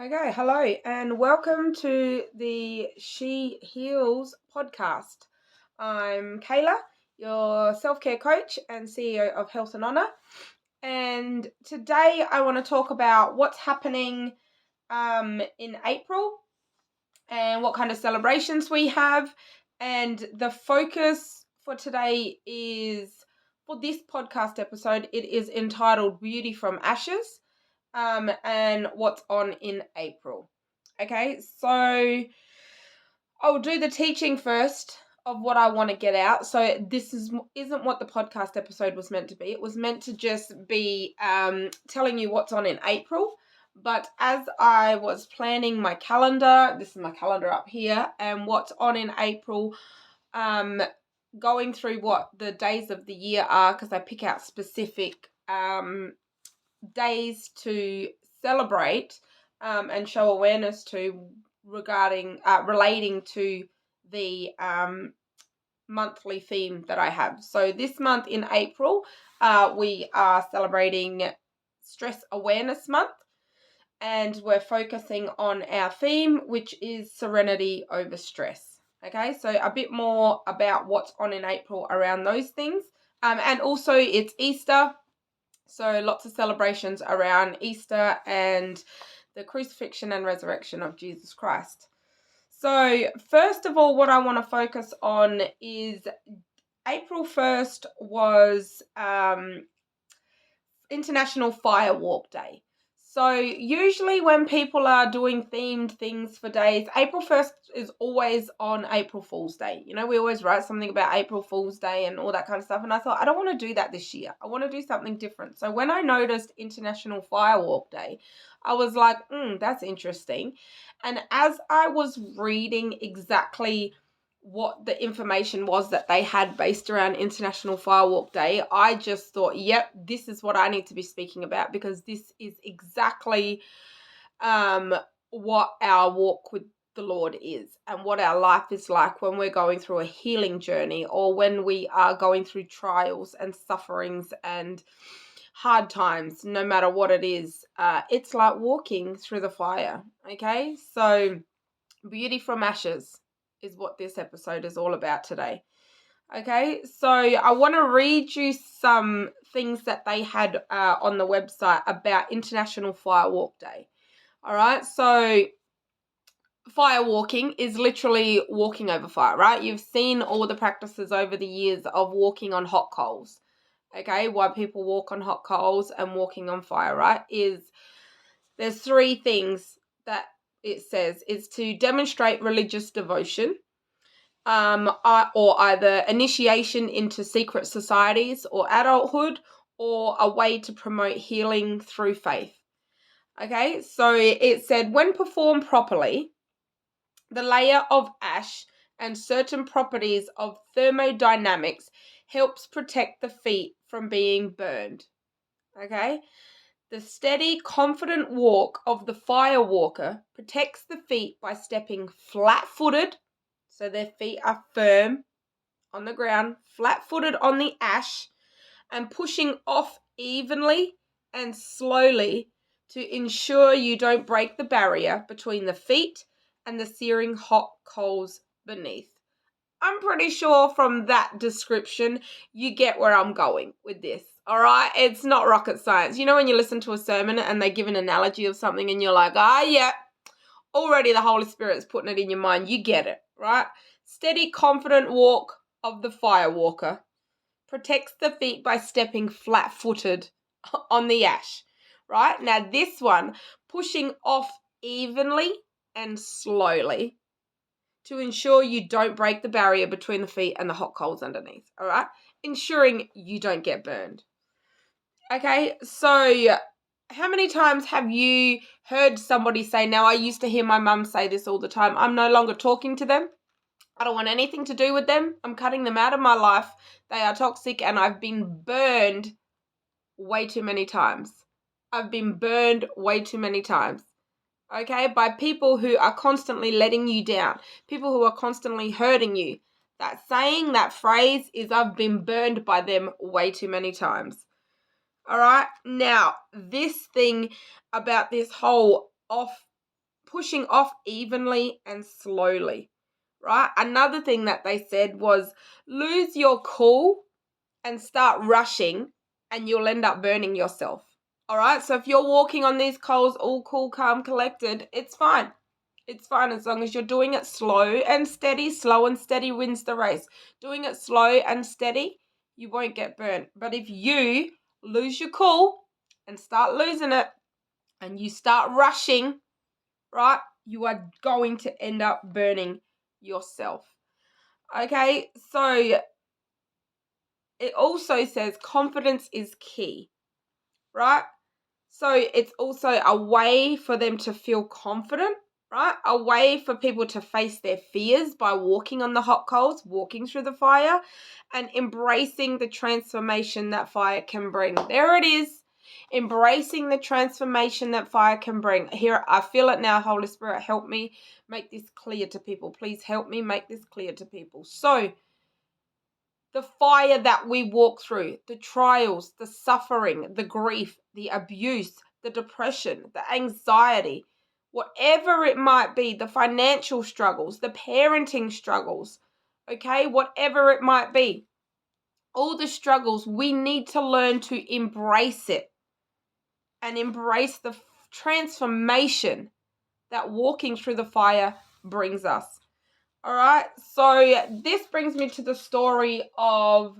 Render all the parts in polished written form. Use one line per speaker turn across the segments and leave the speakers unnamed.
Okay, hello, and welcome to the She Heals podcast. I'm Kayla, your self care coach and CEO of Health and Honor. And today I want to talk about what's happening in April and what kind of celebrations we have. And the focus for today is for this podcast episode, it is entitled Beauty from Ashes and what's on in April. Okay, so I'll do the teaching first of what I want to get out. So this isn't what the podcast episode was meant to be. It was meant to just be telling you what's on in April. But as I was planning my calendar, this is my calendar up here, and what's on in April, going through what the days of the year are, because I pick out specific days to celebrate and show awareness to regarding relating to the monthly theme that I have. So this month in April, we are celebrating Stress Awareness Month, and we're focusing on our theme, which is Serenity over Stress. Okay, so a bit more about what's on in April around those things. And also it's Easter, so lots of celebrations around Easter and the crucifixion and resurrection of Jesus Christ. So first of all, what I want to focus on is April 1st was International Firewalk Day. So usually when people are doing themed things for days, April 1st is always on April Fool's Day. You know, we always write something about April Fool's Day and all that kind of stuff. And I thought, I don't want to do that this year. I want to do something different. So when I noticed International Firewalk Day, I was like, that's interesting. And as I was reading exactly what the information was that they had based around International Firewalk Day, I just thought, yep, this is what I need to be speaking about, because this is exactly what our walk with the Lord is and what our life is like when we're going through a healing journey or when we are going through trials and sufferings and hard times, no matter what it is. It's like walking through the fire, okay? So beauty from ashes is what this episode is all about today. Okay, so I want to read you some things that they had on the website about International Firewalk Day. All right, so firewalking is literally walking over fire, right? You've seen all the practices over the years of walking on hot coals. Okay, why people walk on hot coals and walking on fire, right? There's three things that it says. It's to demonstrate religious devotion, or either initiation into secret societies or adulthood, or a way to promote healing through faith. Okay, so it said when performed properly, the layer of ash and certain properties of thermodynamics helps protect the feet from being burned. Okay, the steady, confident walk of the firewalker protects the feet by stepping flat-footed, so their feet are firm on the ground, flat-footed on the ash, and pushing off evenly and slowly to ensure you don't break the barrier between the feet and the searing hot coals beneath. I'm pretty sure from that description, you get where I'm going with this. All right. It's not rocket science. You know, when you listen to a sermon and they give an analogy of something and you're like, yeah, already the Holy Spirit's putting it in your mind. You get it, right? Steady, confident walk of the firewalker protects the feet by stepping flat-footed on the ash, right? Now this one, pushing off evenly and slowly to ensure you don't break the barrier between the feet and the hot coals underneath, all right? Ensuring you don't get burned. Okay, so how many times have you heard somebody say, now I used to hear my mum say this all the time, I'm no longer talking to them. I don't want anything to do with them. I'm cutting them out of my life. They are toxic and I've been burned way too many times. I've been burned way too many times. Okay, by people who are constantly letting you down, people who are constantly hurting you. That saying, that phrase is I've been burned by them way too many times. All right, now this thing about this whole off pushing off evenly and slowly, right? Another thing that they said was lose your cool and start rushing and you'll end up burning yourself. All right, so if you're walking on these coals all cool, calm, collected, it's fine. It's fine as long as you're doing it slow and steady. Slow and steady wins the race. Doing it slow and steady, you won't get burnt. But if you lose your cool and start losing it and you start rushing, right, you are going to end up burning yourself. Okay, so it also says confidence is key, right? So it's also a way for them to feel confident, right? A way for people to face their fears by walking on the hot coals, walking through the fire, and embracing the transformation that fire can bring. There it is. Embracing the transformation that fire can bring. Here, I feel it now. Holy Spirit, help me make this clear to people. Please help me make this clear to people. So, the fire that we walk through, the trials, the suffering, the grief, the abuse, the depression, the anxiety, whatever it might be, the financial struggles, the parenting struggles, okay, whatever it might be, all the struggles, we need to learn to embrace it and embrace the transformation that walking through the fire brings us. All right, so this brings me to the story of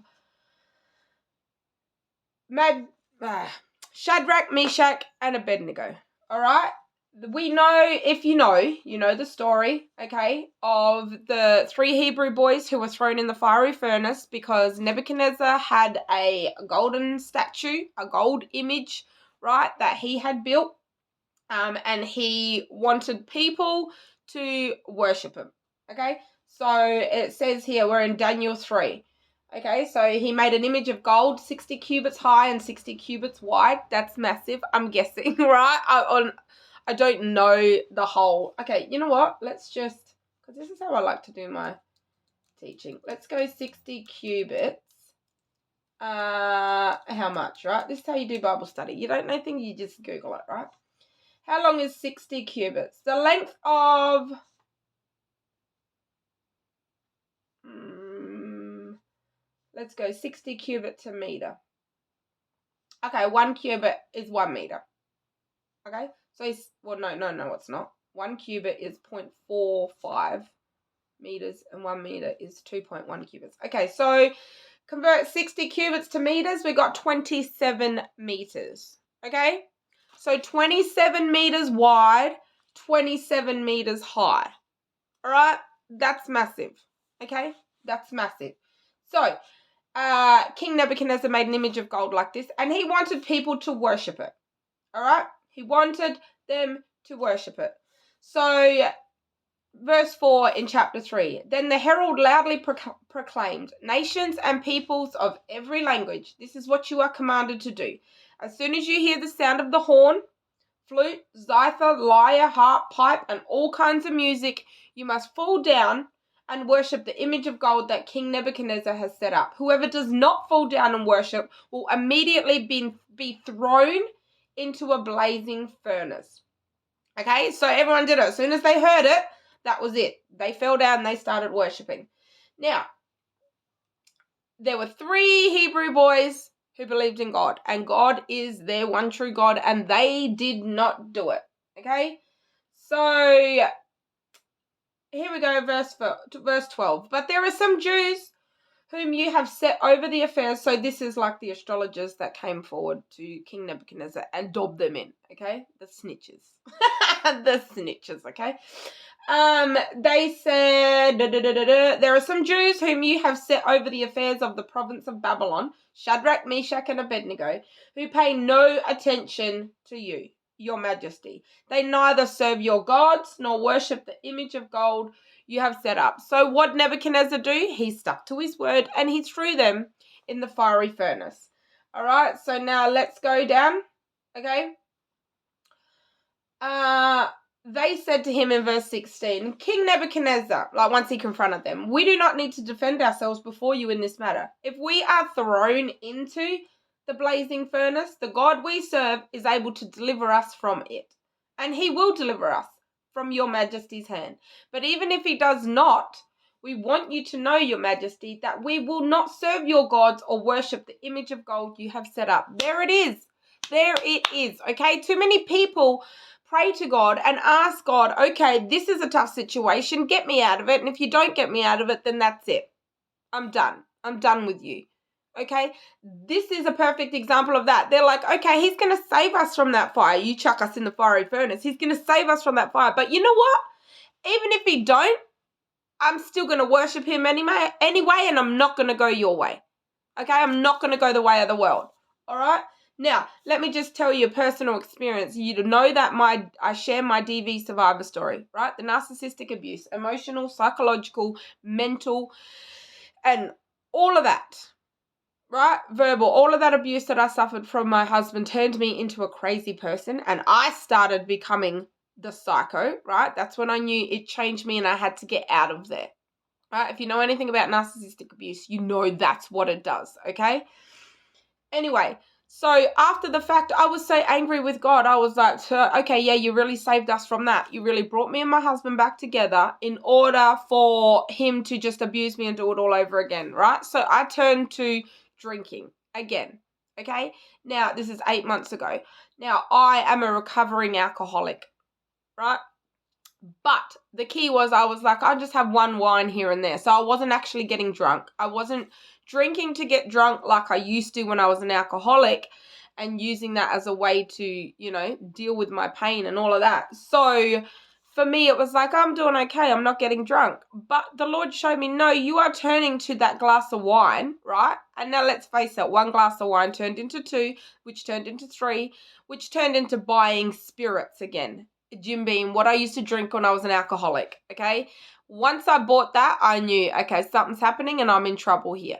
Shadrach, Meshach, and Abednego. All right, we know, if you know the story, okay, of the 3 Hebrew boys who were thrown in the fiery furnace because Nebuchadnezzar had a golden statue, a gold image, right, that he had built, and he wanted people to worship him. Okay, so it says here, we're in Daniel 3. Okay, so he made an image of gold, 60 cubits high and 60 cubits wide. That's massive, I'm guessing, right? I don't know the whole. Okay, you know what? Let's just, because this is how I like to do my teaching. Let's go 60 cubits. How much, right? This is how you do Bible study. You don't know anything, you just Google it, right? How long is 60 cubits? The length of... let's go 60 cubit to meter. Okay, 1 cubit is 1 meter. Okay, so no, it's not. 1 cubit is 0.45 meters and 1 meter is 2.1 cubits. Okay, so convert 60 cubits to meters, we got 27 meters. Okay, so 27 meters wide, 27 meters high. All right, that's massive. Okay, that's massive. So, King Nebuchadnezzar made an image of gold like this, and he wanted people to worship it. All right, he wanted them to worship it. So, verse 4 in chapter 3, then the herald loudly proclaimed, nations and peoples of every language, this is what you are commanded to do. As soon as you hear the sound of the horn, flute, zither, lyre, harp, pipe, and all kinds of music, you must fall down and worship the image of gold that King Nebuchadnezzar has set up. Whoever does not fall down and worship will immediately be thrown into a blazing furnace. Okay, so everyone did it. As soon as they heard it, that was it. They fell down and they started worshiping. Now, there were 3 Hebrew boys who believed in God, and God is their one true God, and they did not do it. Okay, so here we go, verse 12. But there are some Jews whom you have set over the affairs. So this is like the astrologers that came forward to King Nebuchadnezzar and dobbed them in. Okay, the snitches. The snitches, okay. They said, there are some Jews whom you have set over the affairs of the province of Babylon, Shadrach, Meshach, and Abednego, who pay no attention to you, your majesty. They neither serve your gods nor worship the image of gold you have set up. So what Nebuchadnezzar do? He stuck to his word and he threw them in the fiery furnace. All right, so now let's go down, okay. They said to him in verse 16, King Nebuchadnezzar, like once he confronted them, we do not need to defend ourselves before you in this matter. If we are thrown into the blazing furnace, the God we serve is able to deliver us from it. And he will deliver us from your majesty's hand. But even if he does not, we want you to know, your majesty, that we will not serve your gods or worship the image of gold you have set up. There it is. There it is. Okay, too many people pray to God and ask God, okay, this is a tough situation, get me out of it. And if you don't get me out of it, then that's it. I'm done. I'm done with you. Okay, this is a perfect example of that. They're like, okay, he's going to save us from that fire. You chuck us in the fiery furnace. He's going to save us from that fire. But you know what? Even if he don't, I'm still going to worship him anyway, and I'm not going to go your way. Okay, I'm not going to go the way of the world. All right? Now, let me just tell you a personal experience. You to know that I share my DV survivor story, right? The narcissistic abuse, emotional, psychological, mental, and all of that, right? Verbal, all of that abuse that I suffered from my husband turned me into a crazy person, and I started becoming the psycho, right? That's when I knew it changed me and I had to get out of there, right? If you know anything about narcissistic abuse, you know that's what it does, okay? Anyway, so after the fact, I was so angry with God. I was like, okay, yeah, you really saved us from that. You really brought me and my husband back together in order for him to just abuse me and do it all over again, right? So I turned to drinking again, okay? Now, this is 8 months ago. Now, I am a recovering alcoholic, right? But the key was I was like, I just have one wine here and there. So I wasn't actually getting drunk. I wasn't drinking to get drunk like I used to when I was an alcoholic and using that as a way to, deal with my pain and all of that. So for me, it was like, I'm doing okay. I'm not getting drunk. But the Lord showed me, no, you are turning to that glass of wine, right? And now let's face it, one glass of wine turned into 2, which turned into 3, which turned into buying spirits again. Jim Beam, what I used to drink when I was an alcoholic, okay? Once I bought that, I knew, okay, something's happening and I'm in trouble here.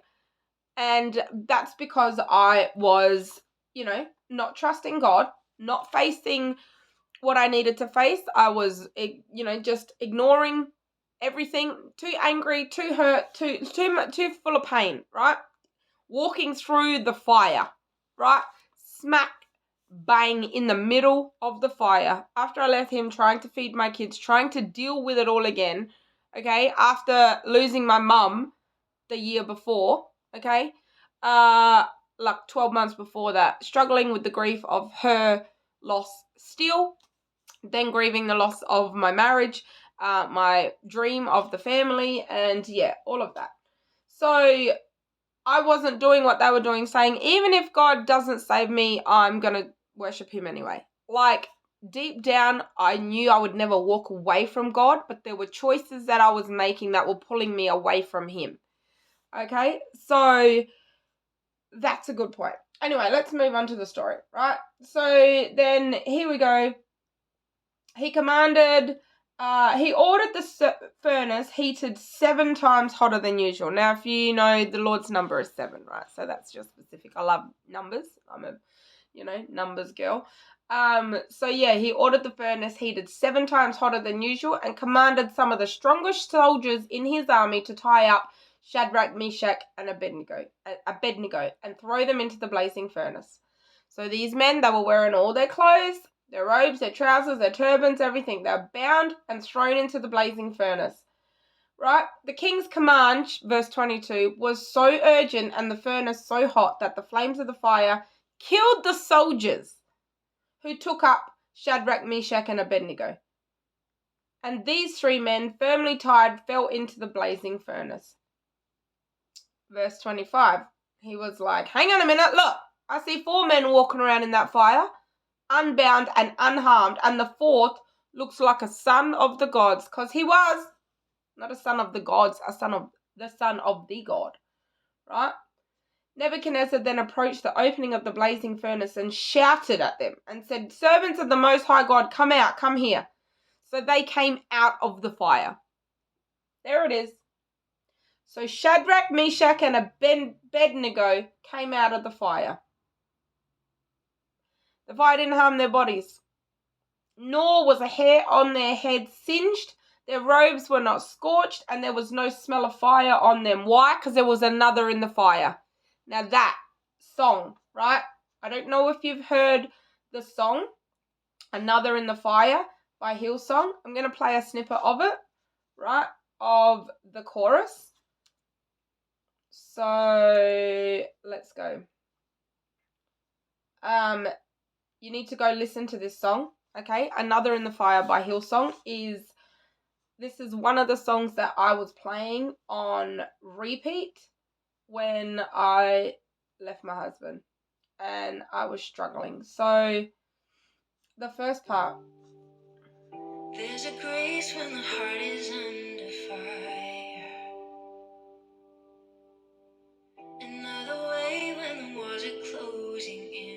And that's because I was, not trusting God, not facing what I needed to face. I was, just ignoring everything, too angry, too hurt, too full of pain, right? Walking through the fire, right? Smack bang in the middle of the fire after I left him, trying to feed my kids, trying to deal with it all again, okay, after losing my mum the year before, okay, like 12 months before that, struggling with the grief of her loss still, then grieving the loss of my marriage, my dream of the family, and yeah, all of that. So I wasn't doing what they were doing, saying, even if God doesn't save me, I'm going to worship him anyway. Like, deep down, I knew I would never walk away from God, but there were choices that I was making that were pulling me away from him. Okay, so that's a good point. Anyway, let's move on to the story, right? So then, here we go. He commanded... he ordered the furnace heated 7 times hotter than usual. Now, if you know, the Lord's number is 7, right? So that's just specific. I love numbers. I'm a, numbers girl. So yeah, he ordered the furnace heated 7 times hotter than usual and commanded some of the strongest soldiers in his army to tie up Shadrach, Meshach, and Abednego and throw them into the blazing furnace. So these men, they were wearing all their clothes, their robes, their trousers, their turbans, everything. They're bound and thrown into the blazing furnace. Right? The king's command, verse 22, was so urgent and the furnace so hot that the flames of the fire killed the soldiers who took up Shadrach, Meshach, and Abednego. And these 3 men, firmly tied, fell into the blazing furnace. Verse 25, he was like, hang on a minute, look, I see 4 men walking around in that fire, unbound and unharmed, and the 4th looks like a son of the gods, because he was not a son of the gods, a son of the God, right? Nebuchadnezzar then approached the opening of the blazing furnace and shouted at them and said, servants of the Most High God, come out, come here. So they came out of the fire. There it is. So Shadrach, Meshach, and Abednego came out of the fire. The fire didn't harm their bodies, nor was a hair on their head singed. Their robes were not scorched, and there was no smell of fire on them. Why? Because there was another in the fire. Now that song, right? I don't know if you've heard the song, Another in the Fire. by Hillsong. I'm going to play a snippet of it, right, of the chorus. So let's go. You need to go listen to this song, okay? Another in the Fire by Hillsong this is one of the songs that I was playing on repeat when I left my husband and I was struggling. So the first part. There's a grace when the heart is under fire. Another way when the walls are closing in.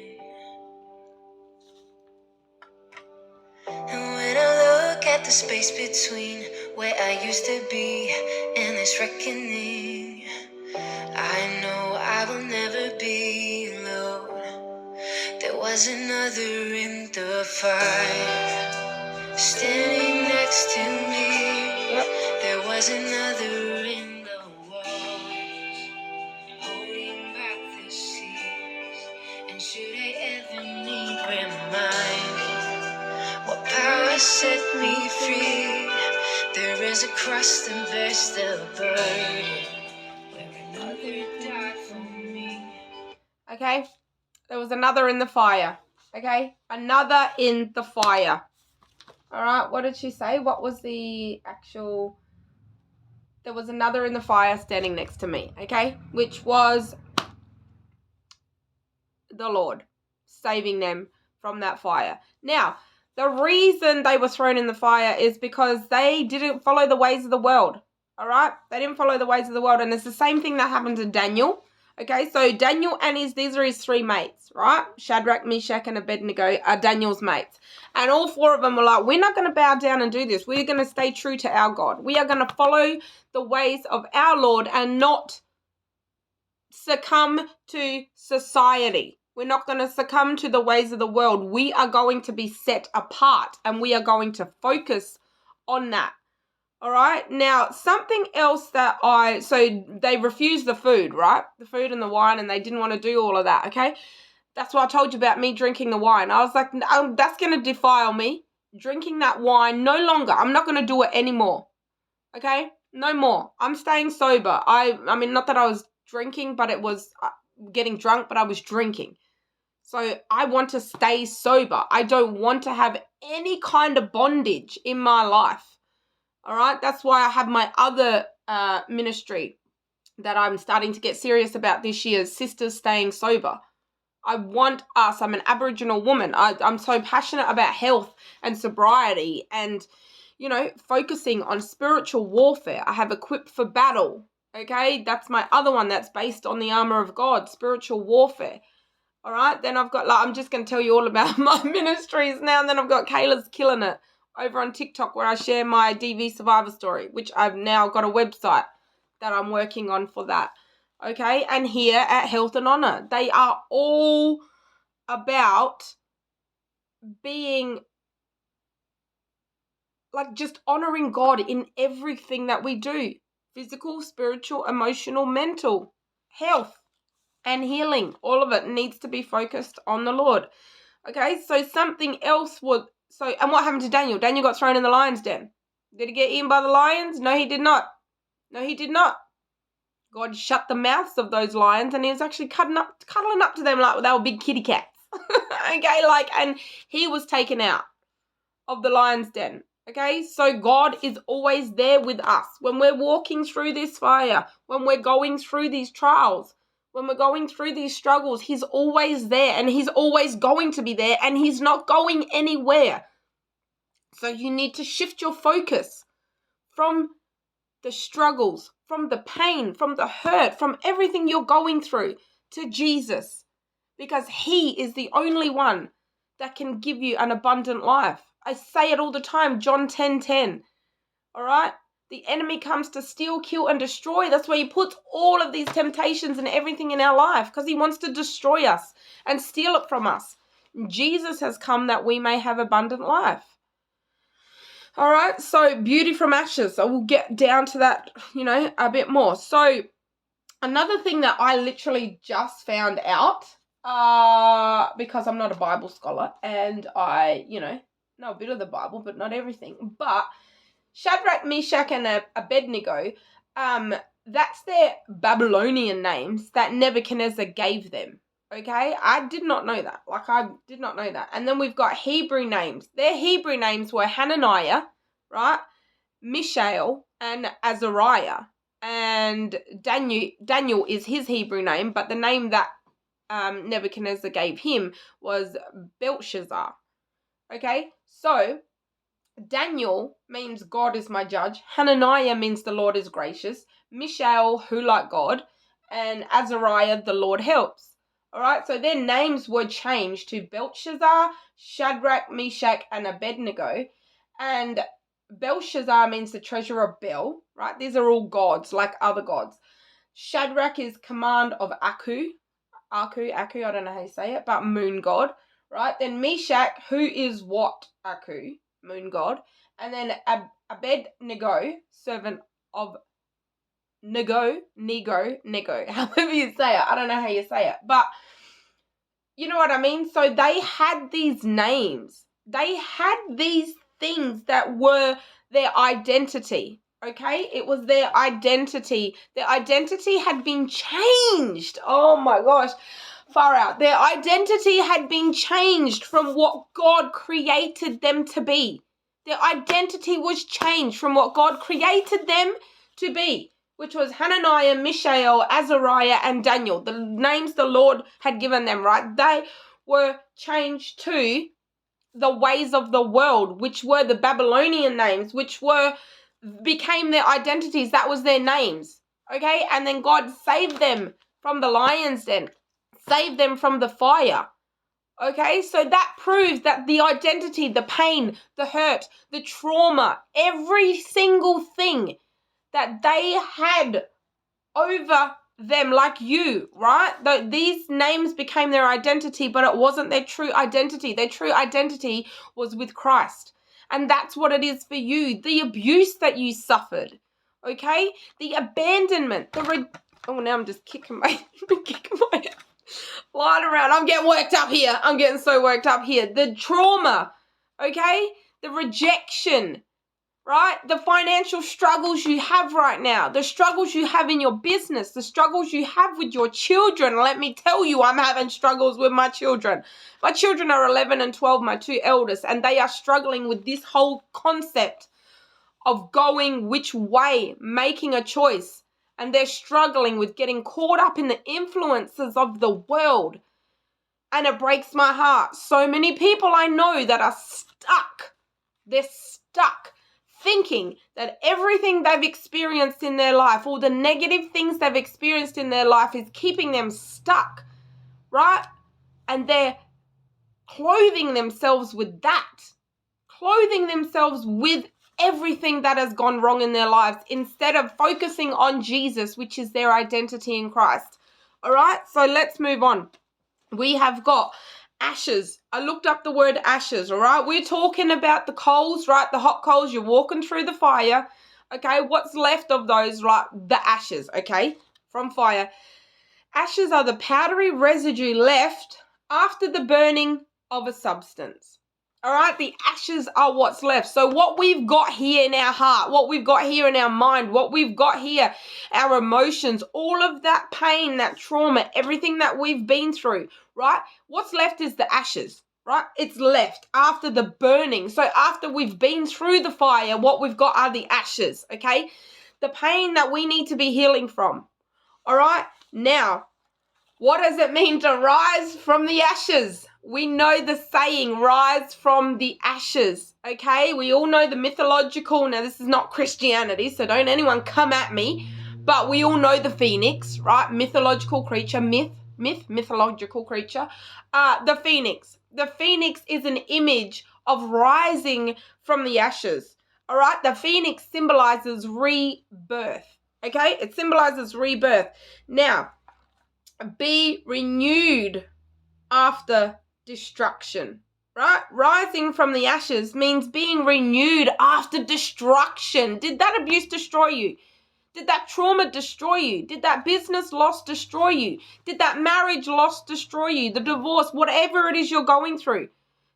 And when I look at the space between where I used to be and this reckoning, I know I will never be alone. There was another in the fire, standing next to me. Yep. There was another in the walls, holding back the seas. And should I ever need reminding what power set me free, there is a cross that bears the burden, where another died for me. Okay, there was another in the fire. Okay, another in the fire. All right, what did she say? What was the actual... There was another in the fire standing next to me, okay? Which was the Lord saving them from that fire. Now, the reason they were thrown in the fire is because they didn't follow the ways of the world, all right? They didn't follow the ways of the world, and it's the same thing that happened to Daniel, okay? So Daniel and these are his three mates, right? Shadrach, Meshach, and Abednego are Daniel's mates. And all four of them were like, we're not going to bow down and do this. We're going to stay true to our God. We are going to follow the ways of our Lord and not succumb to society. We're not going to succumb to the ways of the world. We are going to be set apart and we are going to focus on that. All right. Now, something else so they refused the food, right? The food and the wine, and they didn't want to do all of that. Okay. That's why I told you about me drinking the wine. I was like, no, that's going to defile me. Drinking that wine, no longer. I'm not going to do it anymore. Okay. No more. I'm staying sober. I mean, not that I was drinking, but it was getting drunk, but I was drinking. So I want to stay sober. I don't want to have any kind of bondage in my life. All right. That's why I have my other ministry that I'm starting to get serious about this year, Sistaz Staying Sober. I'm an Aboriginal woman. I'm so passionate about health and sobriety and, focusing on spiritual warfare. I have Equipped for Battle. Okay. That's my other one that's based on the armor of God, spiritual warfare. All right, then I've got, I'm just going to tell you all about my ministries now. And then I've got Kayla's Killing It over on TikTok, where I share my DV survivor story, which I've now got a website that I'm working on for that. Okay, and here at Health and Honor, they are all about being just honoring God in everything that we do. Physical, spiritual, emotional, mental, health. And healing, all of it needs to be focused on the Lord. Okay, so something else and what happened to Daniel? Daniel got thrown in the lion's den. Did he get eaten by the lions? No, he did not. No, he did not. God shut the mouths of those lions, and he was actually cuddling up to them like they were big kitty cats. Okay, and he was taken out of the lion's den. Okay, so God is always there with us when we're walking through this fire, when we're going through these trials. When we're going through these struggles, he's always there, and he's always going to be there, and he's not going anywhere. So you need to shift your focus from the struggles, from the pain, from the hurt, from everything you're going through to Jesus, because he is the only one that can give you an abundant life. I say it all the time, John 10:10. All right? The enemy comes to steal, kill, and destroy. That's where he puts all of these temptations and everything in our life, because he wants to destroy us and steal it from us. Jesus has come that we may have abundant life. All right, so beauty from ashes. I will get down to that, a bit more. So another thing that I literally just found out, because I'm not a Bible scholar and I, know a bit of the Bible, but not everything. But Shadrach, Meshach, and Abednego, that's their Babylonian names that Nebuchadnezzar gave them. Okay, I did not know that. I did not know that. And then we've got Hebrew names. Their Hebrew names were Hananiah, right? Mishael and Azariah. And Daniel is his Hebrew name, but the name that Nebuchadnezzar gave him was Belshazzar. Okay, so Daniel means God is my judge. Hananiah means the Lord is gracious. Mishael, who like God. And Azariah, the Lord helps. All right, so their names were changed to Belshazzar, Shadrach, Meshach, and Abednego. And Belshazzar means the treasurer of Bel, right? These are all gods, like other gods. Shadrach is command of Aku, I don't know how you say it, but moon god, right? Then Meshach, who is what? Aku, moon god. And then Abednego, servant of Nego, however you say it. I don't know how you say it, but you know what I mean? So they had these names. They had these things that were their identity, okay? It was their identity. Their identity had been changed. Oh my gosh, far out. Their identity had been changed from what God created them to be. Their identity was changed from what God created them to be, which was Hananiah, Mishael, Azariah, and Daniel. The names the Lord had given them, right? They were changed to the ways of the world, which were the Babylonian names, which became their identities. That was their names, okay? And then God saved them from the lion's den, saved them from the fire. Okay, so that proves that the identity, the pain, the hurt, the trauma, every single thing that they had over them, like you, right? These names became their identity, but it wasn't their true identity. Their true identity was with Christ. And that's what it is for you. The abuse that you suffered, okay? The abandonment, now I'm just kicking my line around. I'm getting worked up here. I'm getting so worked up here. The trauma, okay? The rejection, right? The financial struggles you have right now, the struggles you have in your business, the struggles you have with your children. Let me tell you, I'm having struggles with my children. My children are 11 and 12, my two eldest, and they are struggling with this whole concept of going which way, making a choice. And they're struggling with getting caught up in the influences of the world. And it breaks my heart. So many people I know that are stuck. They're stuck thinking that everything they've experienced in their life, all the negative things they've experienced in their life, is keeping them stuck, right? And they're clothing themselves with that, clothing themselves with everything that has gone wrong in their lives instead of focusing on Jesus, which is their identity in Christ. All right, so let's move on. We have got ashes. I looked up the word ashes, all right? We're talking about the coals, right? The hot coals, you're walking through the fire, okay? What's left of those, right? The ashes, okay, from fire. Ashes are the powdery residue left after the burning of a substance. All right, the ashes are what's left. So what we've got here in our heart, what we've got here in our mind, what we've got here, our emotions, all of that pain, that trauma, everything that we've been through, right? What's left is the ashes, right? It's left after the burning. So after we've been through the fire, what we've got are the ashes, okay? The pain that we need to be healing from. All right, now, what does it mean to rise from the ashes? We know the saying, rise from the ashes, okay? We all know the mythological, now this is not Christianity, so don't anyone come at me, but we all know the phoenix, right? Mythological creature, mythological creature. The phoenix. The phoenix is an image of rising from the ashes, all right? The phoenix symbolizes rebirth, okay? It symbolizes rebirth. Now, be renewed after destruction, right? Rising from the ashes means being renewed after destruction. Did that abuse destroy you? Did that trauma destroy you? Did that business loss destroy you? Did that marriage loss destroy you? The divorce, whatever it is you're going through.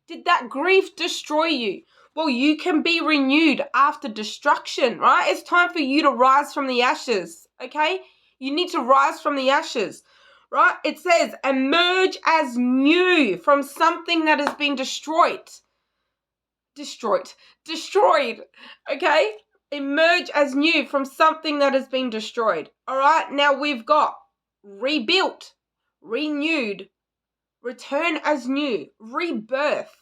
Did that grief destroy you? Well, you can be renewed after destruction, right? It's time for you to rise from the ashes, okay? You need to rise from the ashes, right? It says, emerge as new from something that has been destroyed, okay? Emerge as new from something that has been destroyed, all right? Now we've got rebuilt, renewed, return as new, rebirth.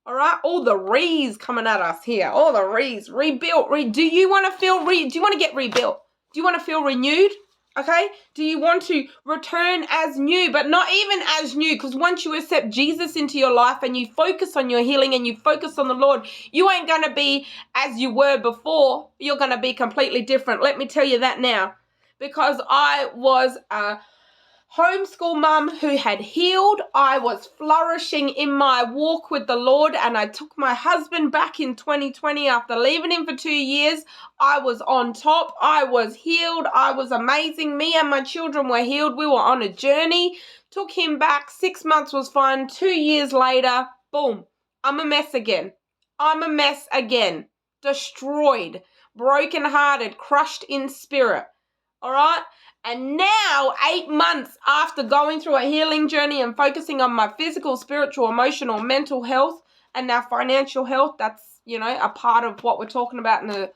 All right, all the re's coming at us here. All the re's, rebuilt. Do you want to feel do you want to get rebuilt? Do you want to feel renewed? Okay? Do you want to return as new, but not even as new? Because once you accept Jesus into your life and you focus on your healing and you focus on the Lord, you ain't going to be as you were before. You're going to be completely different. Let me tell you that now. Because I was homeschool mum who had healed. I was flourishing in my walk with the Lord, and I took my husband back in 2020 after leaving him for 2 years. I was on top. I was healed. I was amazing. Me and my children were healed. We were on a journey. Took him back. 6 months was fine. 2 years later, boom, I'm a mess again. Destroyed, brokenhearted, crushed in spirit. All right? And now, 8 months after going through a healing journey and focusing on my physical, spiritual, emotional, mental health, and now financial health, that's, a part of what we're talking about in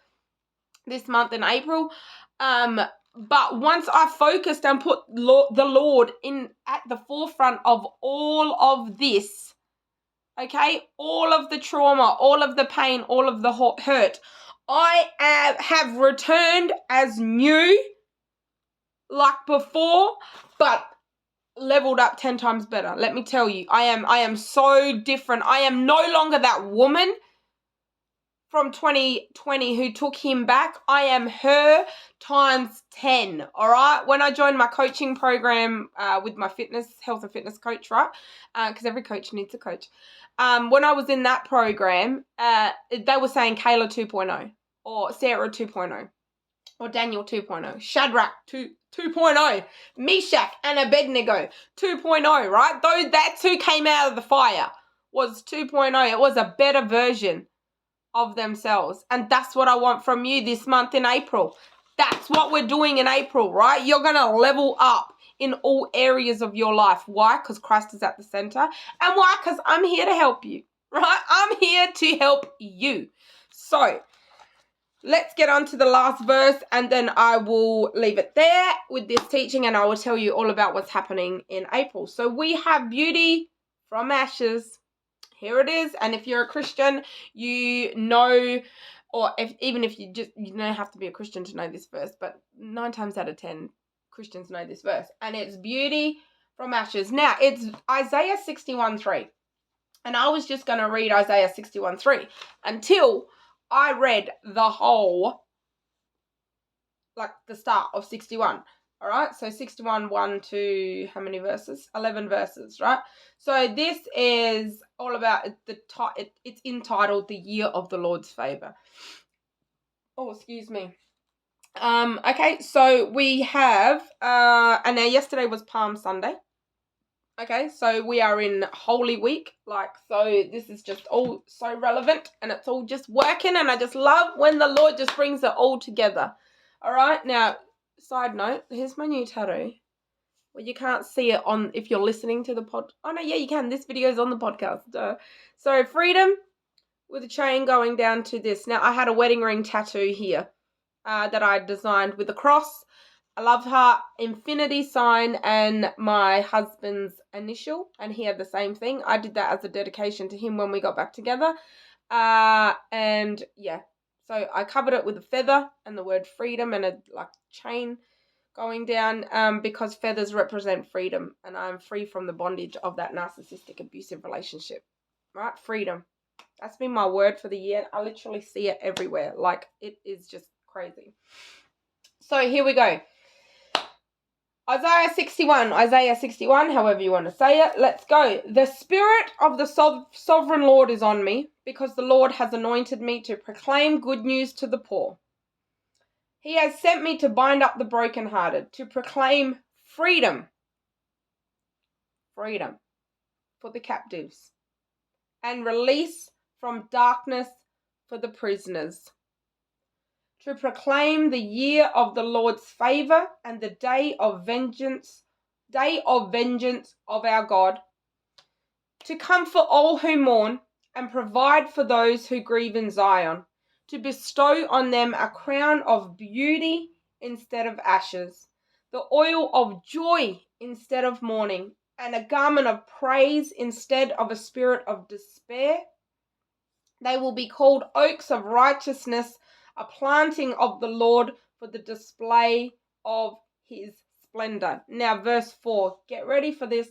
this month in April. But once I focused and put the Lord in at the forefront of all of this, okay, all of the trauma, all of the pain, all of the hurt, I have returned as new, like before, but leveled up 10 times better. Let me tell you, I am so different. I am no longer that woman from 2020 who took him back. I am her times 10, all right? When I joined my coaching program with my health and fitness coach, right? Because every coach needs a coach. When I was in that program, they were saying Kayla 2.0 or Sarah 2.0. Or Daniel 2.0, Shadrach 2.0, Meshach and Abednego 2.0, right? That's who came out of the fire, was 2.0. It was a better version of themselves. And that's what I want from you this month in April. That's what we're doing in April, right? You're going to level up in all areas of your life. Why? Because Christ is at the center. And why? Because I'm here to help you, right? I'm here to help you. So let's get on to the last verse, and then I will leave it there with this teaching, and I will tell you all about what's happening in April. So we have beauty from ashes. Here it is. And if you're a Christian, you know, or even if you don't have to be a Christian to know this verse, but 9 times out of 10 Christians know this verse. And it's beauty from ashes. Now, it's Isaiah 61:3. And I was just going to read Isaiah 61:3 until I read the whole, like the start of 61. All right. So 61, 1 to how many verses? 11 verses, right? So this is all about it's entitled The Year of the Lord's Favor. Oh, excuse me. Okay. So we have, and now yesterday was Palm Sunday. Okay, so we are in Holy Week, so this is just all so relevant, and it's all just working, and I just love when the Lord just brings it all together. All right, now, side note, here's my new tattoo. Well, you can't see it if you're listening to the pod. Oh, no, yeah, you can. This video is on the podcast. So, freedom with a chain going down to this. Now, I had a wedding ring tattoo here that I designed with a cross. I love her infinity sign and my husband's initial, and he had the same thing. I did that as a dedication to him when we got back together. And yeah, so I covered it with a feather and the word freedom and a chain going down because feathers represent freedom, and I'm free from the bondage of that narcissistic abusive relationship, right? Freedom. That's been my word for the year. I literally see it everywhere. It is just crazy. So here we go. Isaiah 61, however you want to say it. Let's go. The Spirit of the Sovereign Lord is on me, because the Lord has anointed me to proclaim good news to the poor. He has sent me to bind up the brokenhearted, to proclaim freedom for the captives, and release from darkness for the prisoners, to proclaim the year of the Lord's favor and the day of vengeance of our God, to comfort all who mourn and provide for those who grieve in Zion, to bestow on them a crown of beauty instead of ashes, the oil of joy instead of mourning, and a garment of praise instead of a spirit of despair. They will be called oaks of righteousness, a planting of the Lord for the display of his splendor. Now, verse 4. Get ready for this.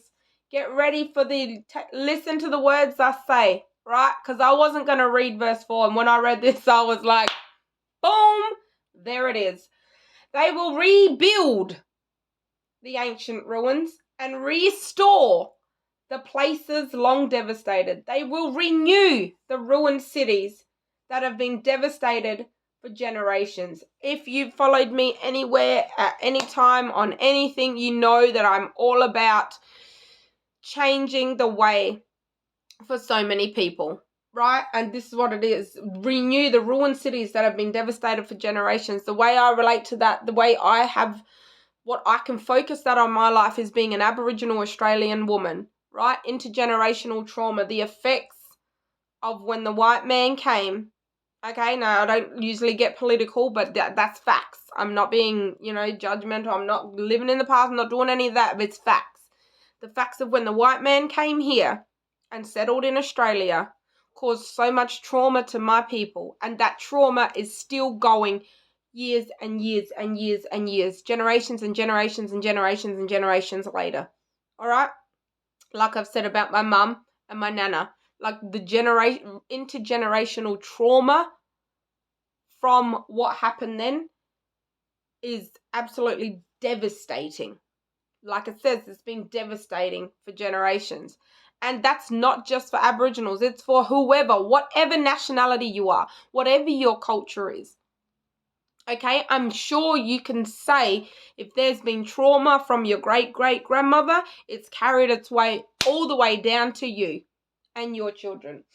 Get ready for listen to the words I say, right? Because I wasn't going to read verse 4. And when I read this, I was like, boom, there it is. They will rebuild the ancient ruins and restore the places long devastated. They will renew the ruined cities that have been devastated for generations. If you've followed me anywhere at any time on anything, you know that I'm all about changing the way for so many people, right? And this is what it is. Renew the ruined cities that have been devastated for generations. The way I relate to that, the way I have what I can focus that on my life is being an Aboriginal Australian woman, right? Intergenerational trauma, the effects of when the white man came. Okay, now I don't usually get political, but that's facts. I'm not being, judgmental. I'm not living in the past. I'm not doing any of that, but it's facts. The facts of when the white man came here and settled in Australia caused so much trauma to my people, and that trauma is still going years and years and years and years, generations and generations and generations and generations later. All right? Like I've said about my mum and my nana, like the intergenerational trauma from what happened then is absolutely devastating. Like it says, it's been devastating for generations. And that's not just for Aboriginals. It's for whoever, whatever nationality you are, whatever your culture is. Okay, I'm sure you can say if there's been trauma from your great-great-grandmother, it's carried its way all the way down to you and your children.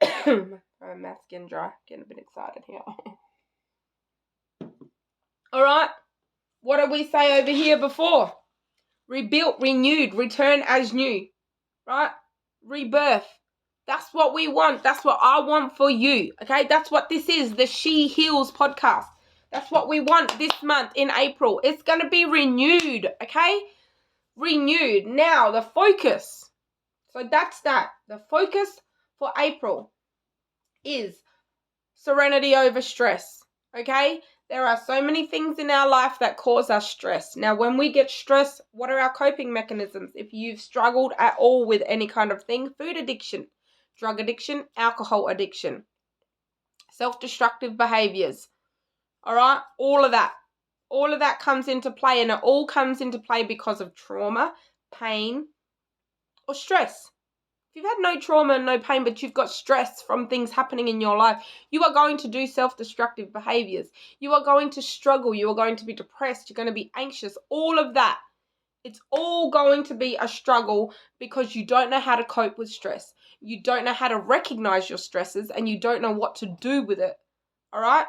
My mouth's getting dry. Getting a bit excited here. All right, what did we say over here before? Rebuilt, renewed, return as new, right? Rebirth. That's what we want. That's what I want for you, okay? That's what this is, the She Heals podcast. That's what we want this month in April. It's going to be renewed, okay? Renewed. Now, the focus. So that's that. The focus for April is serenity over stress, okay? There are so many things in our life that cause us stress. Now, when we get stressed, what are our coping mechanisms? If you've struggled at all with any kind of thing, food addiction, drug addiction, alcohol addiction, self-destructive behaviors, all right? All of that comes into play, and it all comes into play because of trauma, pain, or stress. If you've had no trauma and no pain, but you've got stress from things happening in your life, you are going to do self-destructive behaviors. You are going to struggle. You are going to be depressed. You're going to be anxious. All of that. It's all going to be a struggle because you don't know how to cope with stress. You don't know how to recognize your stresses, and you don't know what to do with it. All right?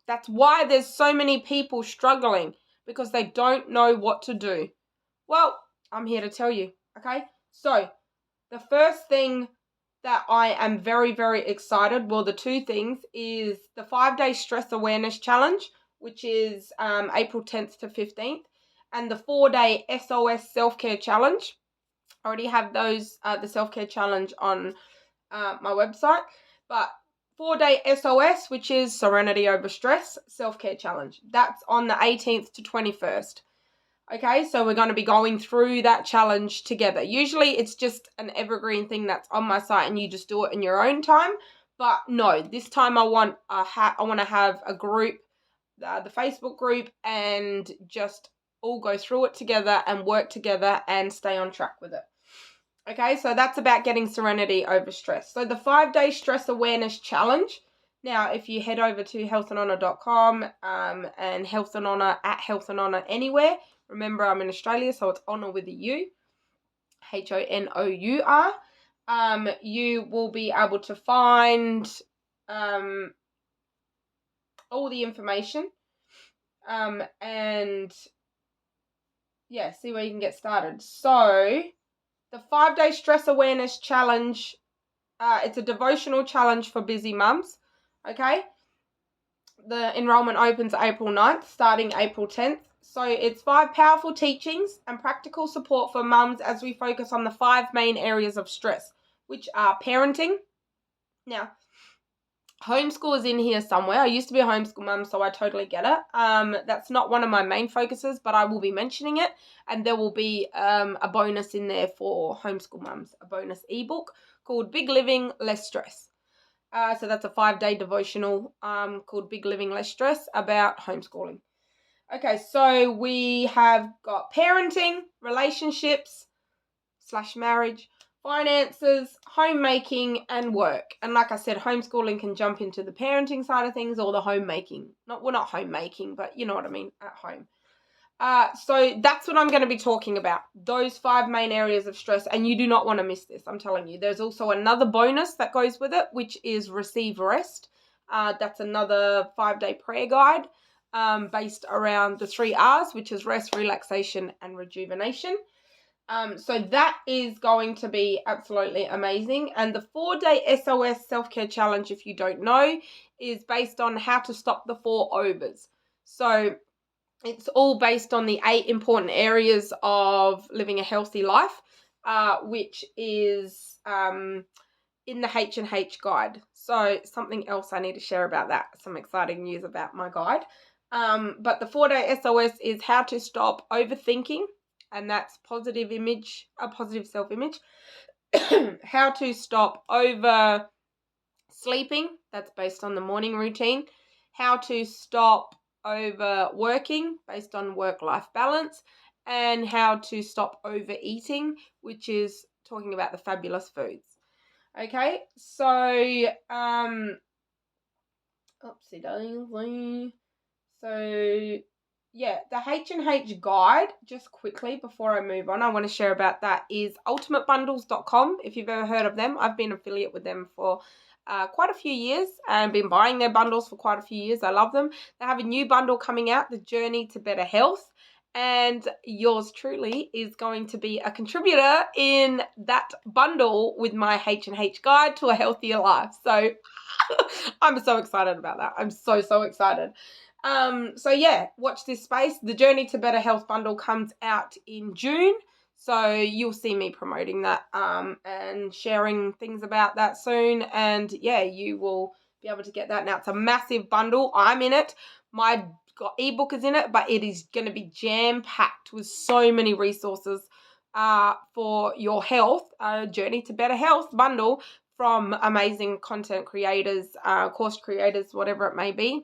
That's why there's so many people struggling, because they don't know what to do. Well, I'm here to tell you, okay? So, the first thing that I am very, very excited, well, the two things, is the 5-day stress awareness challenge, which is April 10th to 15th, and the 4-day SOS self-care challenge. I already have those, the self-care challenge on my website, but 4-day SOS, which is Serenity Over Stress Self-Care Challenge. That's on the 18th to 21st. Okay, so we're going to be going through that challenge together. Usually it's just an evergreen thing that's on my site and you just do it in your own time. But no, this time I want to have a group, the Facebook group, and just all go through it together and work together and stay on track with it. Okay, so that's about getting serenity over stress. So the 5-day stress awareness challenge. Now, if you head over to healthandhonor.com and Health and Honor at Health and Honor anywhere, remember I'm in Australia, so it's Honor with a U, Honour. you will be able to find all the information and yeah, see where you can get started. So the 5-day stress awareness challenge, it's a devotional challenge for busy mums. Okay, the enrollment opens April 9th, starting April 10th. So it's 5 powerful teachings and practical support for mums as we focus on the 5 main areas of stress, which are parenting. Now, homeschool is in here somewhere. I used to be a homeschool mum, so I totally get it. That's not one of my main focuses, but I will be mentioning it, and there will be a bonus in there for homeschool mums, a bonus ebook called Big Living, Less Stress. So that's a 5-day devotional called Big Living, Less Stress about homeschooling. Okay, so we have got parenting, relationships / marriage, finances, homemaking, and work. And like I said, homeschooling can jump into the parenting side of things or the homemaking. Not homemaking, but you know what I mean, at home. So that's what I'm going to be talking about. Those 5 main areas of stress, and you do not want to miss this. I'm telling you. There's also another bonus that goes with it, which is Receive Rest. That's another 5-day prayer guide based around the 3 R's, which is rest, relaxation, and rejuvenation. So that is going to be absolutely amazing. And the 4-day SOS self-care challenge, if you don't know, is based on how to stop the 4 overs. So it's all based on the 8 important areas of living a healthy life, which is in the H&H guide. So something else I need to share about that, some exciting news about my guide. But the 4-day SOS is how to stop overthinking, and that's positive self-image. How to stop over sleeping, that's based on the morning routine. How to stop overworking, based on work-life balance. And how to stop overeating, which is talking about the fabulous foods. Okay, so oopsie daisy. So yeah, the H&H guide, just quickly before I move on, I want to share about that, is ultimatebundles.com. If you've ever heard of them, I've been affiliate with them for quite a few years and been buying their bundles for quite a few years. I love them. They have a new bundle coming out, The Journey to Better Health. And yours truly is going to be a contributor in that bundle with my H&H guide to a healthier life. So I'm so excited about that. I'm so excited. So yeah, watch this space. The Journey to Better Health bundle comes out in June. So you'll see me promoting that and sharing things about that soon. And yeah, you will be able to get that. Now it's a massive bundle. I'm in it. My ebook is in it, but it is going to be jam-packed with so many resources for your health. Journey to Better Health bundle from amazing content creators, course creators, whatever it may be.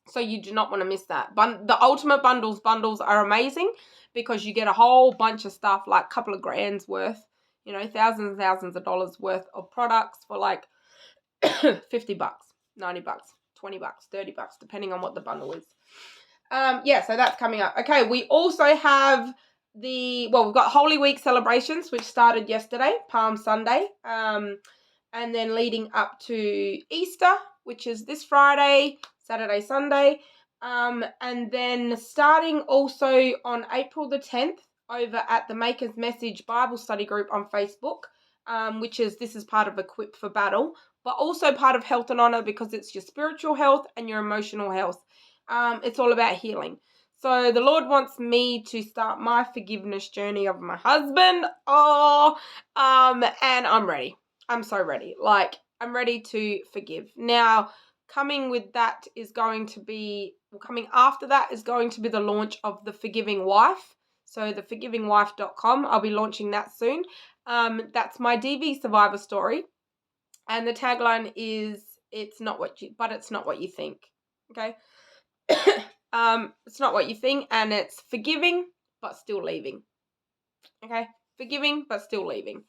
So you do not want to miss that. The Ultimate Bundles are amazing because you get a whole bunch of stuff, like a couple of grand's worth, thousands and thousands of dollars worth of products for like $50, $90, $20, $30, depending on what the bundle is. So that's coming up. Okay, we also have we've got Holy Week celebrations, which started yesterday, Palm Sunday, and then leading up to Easter, which is this Friday, Saturday, Sunday, and then starting also on April the 10th over at the Maker's Message Bible Study Group on Facebook, this is part of Equip for Battle, but also part of Health and Honor because it's your spiritual health and your emotional health. It's all about healing. So the Lord wants me to start my forgiveness journey of my husband. And I'm ready. I'm so ready. Like, I'm ready to forgive. Now, coming after that is going to be the launch of The Forgiving Wife. So theforgivingwife.com. I'll be launching that soon. That's my DV survivor story. And the tagline is, it's not what you think. Okay? It's not what you think, and it's forgiving but still leaving. Okay? Forgiving but still leaving.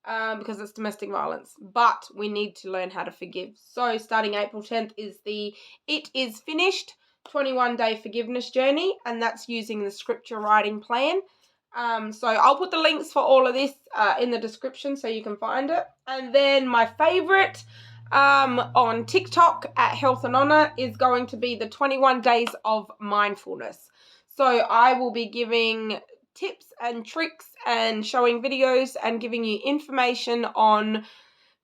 Because it's domestic violence. But we need to learn how to forgive. So starting April 10th is It Is Finished 21-day forgiveness journey, and that's using the scripture writing plan. So I'll put the links for all of this in the description so you can find it. And then my favorite on TikTok at Health and Honor is going to be the 21 days of mindfulness. So I will be giving tips and tricks and showing videos and giving you information on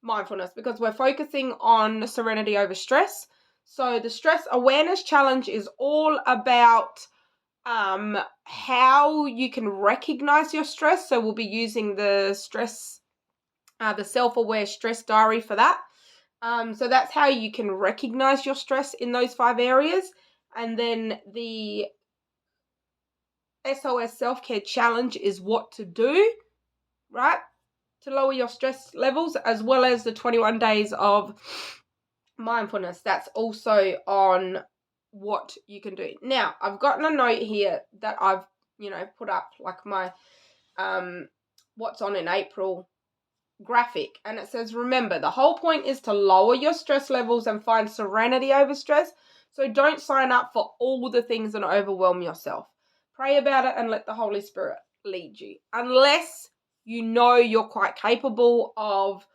mindfulness, because we're focusing on serenity over stress. So the stress awareness challenge is all about how you can recognize your stress. So we'll be using the self-aware stress diary for that. So that's how you can recognize your stress in those 5 areas. And then the SOS self-care challenge is what to do, right, to lower your stress levels, as well as the 21 days of mindfulness. That's also on what you can do. Now, I've gotten a note here that I've, put up, like my what's on in April graphic, and it says, remember, the whole point is to lower your stress levels and find serenity over stress. So don't sign up for all the things and overwhelm yourself. Pray about it and let the Holy Spirit lead you. Unless you know you're quite capable of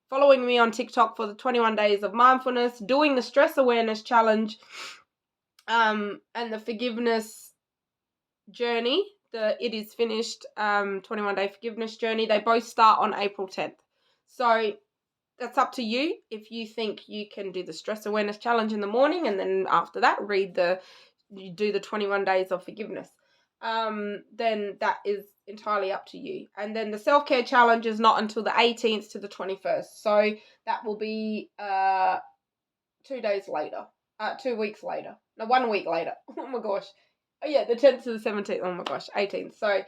following me on TikTok for the 21 days of mindfulness, doing the stress awareness challenge, and the forgiveness journey, the It Is Finished 21-day forgiveness journey. They both start on April 10th. So that's up to you. If you think you can do the stress awareness challenge in the morning, and then after that you do the 21 days of forgiveness, then that is entirely up to you. And then the self-care challenge is not until the 18th to the 21st. So that will be 2 days later. 2 weeks later. No, 1 week later. Oh my gosh. Oh yeah, the 10th to the 17th. Oh my gosh, 18th. So,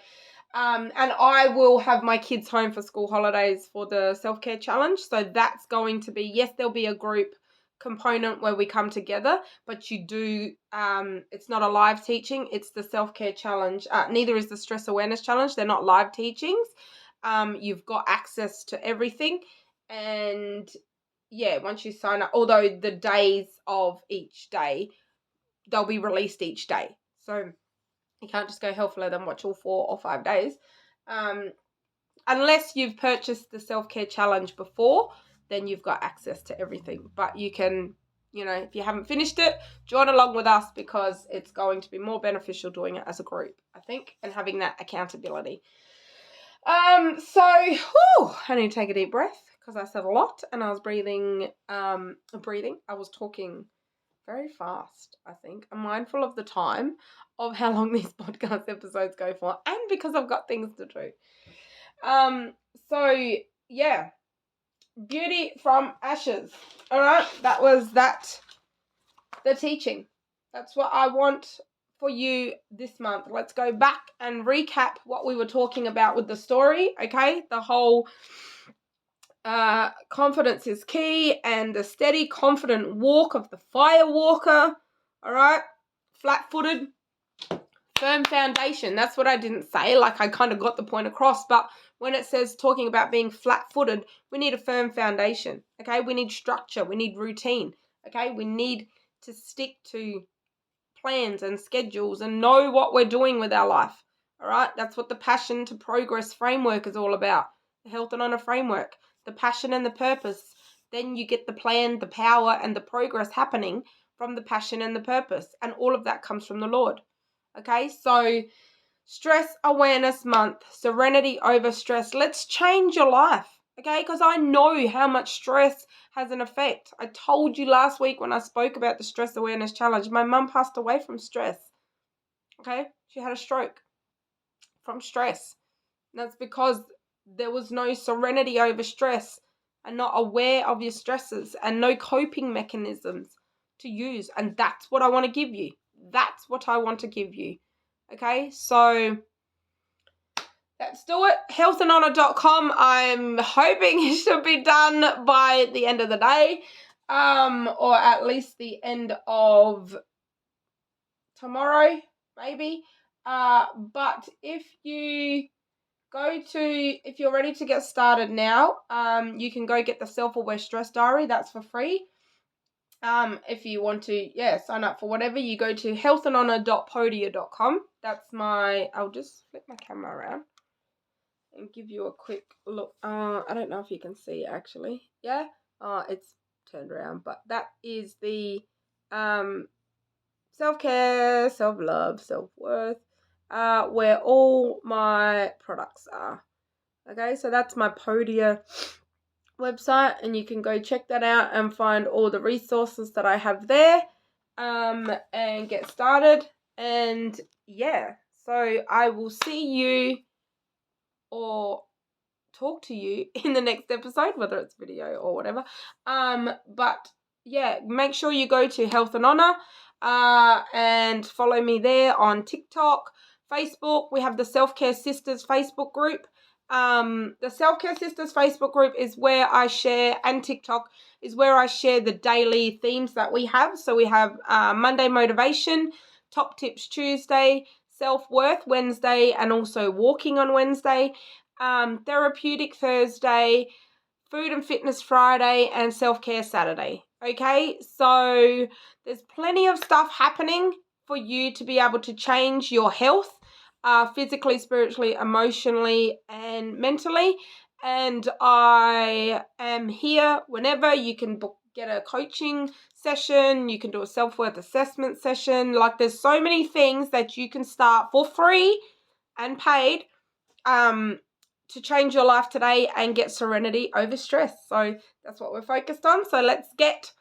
and I will have my kids home for school holidays for the self-care challenge. So that's going to be, yes, there'll be a group component where we come together, but you do, it's not a live teaching, it's the self-care challenge. Neither is the stress awareness challenge. They're not live teachings. You've got access to everything. And yeah, once you sign up, although the days of each day, they'll be released each day. So you can't just go Healthful and watch all 4 or 5 days. Unless you've purchased the self-care challenge before, then you've got access to everything. But you can, if you haven't finished it, join along with us, because it's going to be more beneficial doing it as a group, I think, and having that accountability. I need to take a deep breath because I said a lot and I was breathing. I was talking very fast, I think. I'm mindful of the time of how long these podcast episodes go for, and because I've got things to do. Beauty from ashes. All right, that was the teaching. That's what I want for you this month. Let's go back and recap what we were talking about with the story, okay? The whole confidence is key, and the steady, confident walk of the fire walker, all right? Flat-footed, firm foundation. That's what I didn't say. Like, I kind of got the point across, but when it says talking about being flat-footed, we need a firm foundation, okay? We need structure. We need routine, okay? We need to stick to plans and schedules and know what we're doing with our life, all right? That's what the Passion to Progress framework is all about, the Health and Honor framework, the passion and the purpose. Then you get the plan, the power, and the progress happening from the passion and the purpose, and all of that comes from the Lord, okay? So Stress Awareness Month, serenity over stress. Let's change your life, okay? Because I know how much stress has an effect. I told you last week when I spoke about the Stress Awareness Challenge, my mum passed away from stress, okay? She had a stroke from stress. And that's because there was no serenity over stress, and not aware of your stresses, and no coping mechanisms to use. And that's what I want to give you. That's what I want to give you. Okay, so let's do it. Healthandhonor.com. I'm hoping it should be done by the end of the day, or at least the end of tomorrow, maybe. But if you're ready to get started now, you can go get the Self-Aware Stress Diary. That's for free. If you want to, sign up for whatever, you go to healthandhonor.podia.com. That's I'll just flip my camera around and give you a quick look. I don't know if you can see actually. Yeah. It's turned around, but that is the self-care, self-love, self-worth, where all my products are. Okay, so that's my Podia website, and you can go check that out and find all the resources that I have there, and get started. And yeah, so I will see you or talk to you in the next episode, whether it's video or whatever. But yeah, make sure you go to Health and Honor, and follow me there on TikTok, Facebook. We have the Self-Care Sistaz Facebook group. The Self-Care Sistaz Facebook group is where I share, and TikTok is where I share the daily themes that we have. So we have Monday Motivation, Top Tips Tuesday, Self-Worth Wednesday, and also Walking on Wednesday. Therapeutic Thursday, Food and Fitness Friday, and Self-Care Saturday. Okay, so there's plenty of stuff happening for you to be able to change your health, physically, spiritually, emotionally, and mentally. And I am here whenever. You can get a coaching session, you can do a self-worth assessment session. Like, there's so many things that you can start for free and paid, to change your life today and get serenity over stress. So that's what we're focused on. So let's get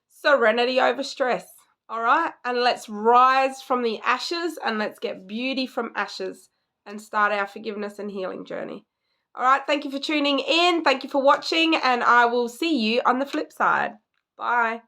serenity over stress. All right. And let's rise from the ashes, and let's get beauty from ashes and start our forgiveness and healing journey. All right. Thank you for tuning in. Thank you for watching, and I will see you on the flip side. Bye.